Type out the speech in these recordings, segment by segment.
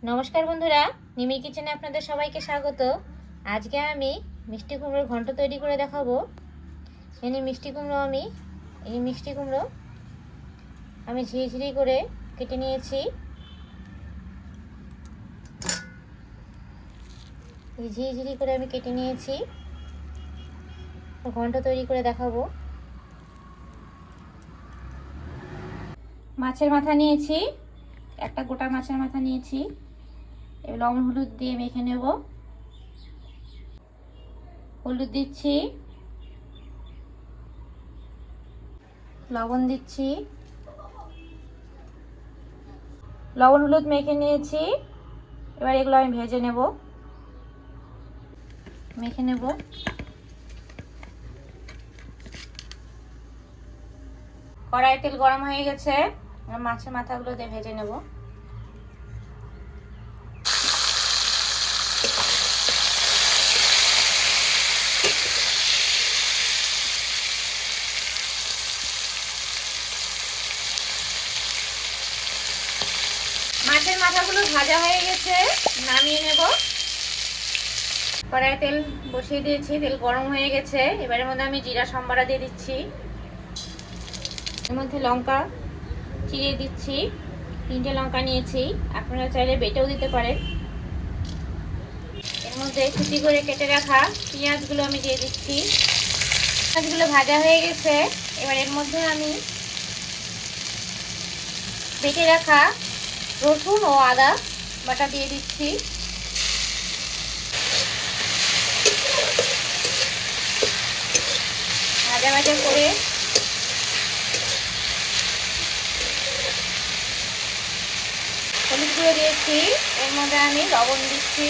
নমস্কার বন্ধুরা, নিমি কিচেনে আপনাদের সবাইকে স্বাগত। আজকে আমি মিষ্টি কুমড়োর ঘন্ট তৈরি করে দেখাবো। এই মিষ্টি কুমড়ো আমি ঝিরিঝিরি করে কেটে নিয়েছি। ঝিরিঝিরি করে আমি কেটে নিয়েছি, ঘন্ট তৈরি করে দেখাবো। মাছের মাথা নিয়েছি, একটা গোটা মাছের মাথা নিয়েছি। এবার লবণ হলুদ দিয়ে মেখে নেব। হলুদ দিচ্ছি, লবণ দিচ্ছি, লবণ হলুদ মেখে নিয়েছি। এবার এগুলো আমি ভেজে নেব, মেখে নেব। কড়াই তেল গরম হয়ে গেছে, মাছের মাথাগুলো দিয়ে ভেজে নেব। মাছের মাথাগুলো ভাজা হয়ে গেছে, নামিয়ে নেব। কড়াই তেল বসিয়ে দিয়েছি, তেল গরম হয়ে গেছে। এবারের মধ্যে আমি জিরা সম্বারা দিয়ে দিচ্ছি। এর মধ্যে লঙ্কা চিড়ে দিচ্ছি, 3টে লঙ্কা নিয়েছি, আপনারা চাইলে বেটেও দিতে পারেন। এর মধ্যে কুচি করে কেটে রাখা পেঁয়াজগুলো আমি দিয়ে দিচ্ছি। পেঁয়াজগুলো ভাজা হয়ে গেছে। এবার এর মধ্যে আমি বেটে রাখা রসুন ও আদা বাটা দিয়ে দিচ্ছি। ভাজা ভাজা করে হলুদ গুঁড়ো দিয়েছি, এর মধ্যে আমি লবণ দিচ্ছি,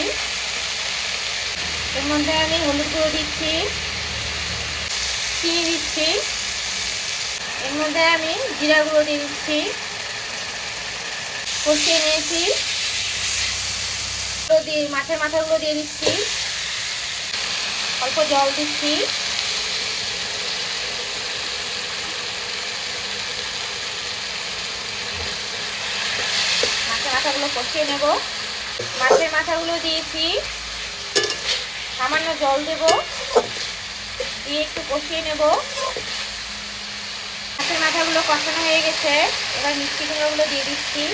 এর মধ্যে আমি হলুদ গুঁড়ো দিচ্ছি, চিনি দিচ্ছি, এর মধ্যে আমি জিরা গুঁড়ো দিয়ে দিচ্ছি। কষিয়ে নিয়েছি, দিয়ে মাছের মাথাগুলো দিয়ে দিচ্ছি, অল্প জল দিচ্ছি। মাছের মাথাগুলো কষিয়ে নেব। মাছের মাথাগুলো দিয়েছি, সামান্য জল দেব, দিয়ে একটু কষিয়ে নেব। মাছের মাথাগুলো কষানো হয়ে গেছে। এবার মিষ্টি কুমড়োগুলো দিয়ে দিচ্ছি।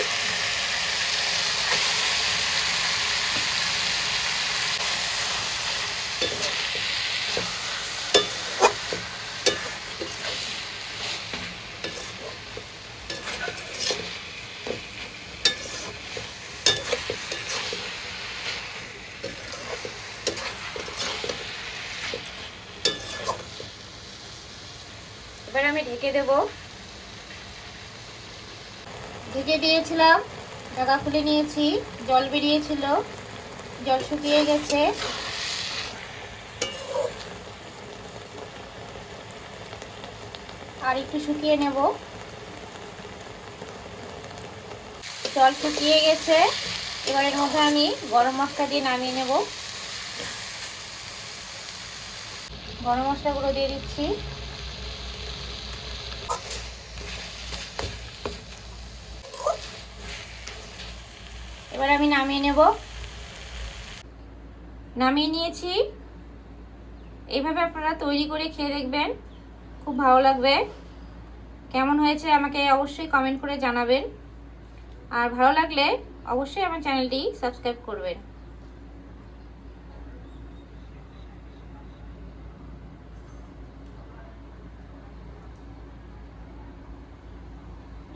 এবার আমি ঢেকে দেব। ঢেকে দিয়েছিলাম, ঢাকা খুলে নিয়েছি, জল বেরিয়েছিল, জল শুকিয়ে গেছে। আর একটু শুকিয়ে নেব। জল শুকিয়ে গেছে। এবার এর মধ্যে আমি গরম মশলা দিয়ে নামিয়ে নেব। গরম মশলাগুলো দিয়ে দিচ্ছি। এবার আমি নামিয়ে নেব। নামিয়ে নিয়েছি। এইভাবে আপনারা তৈরি করে খেয়ে দেখবেন, খুব ভালো লাগবে। কেমন হয়েছে আমাকে অবশ্যই কমেন্ট করে জানাবেন। আর ভালো লাগলে অবশ্যই আমার চ্যানেলটি সাবস্ক্রাইব করবেন।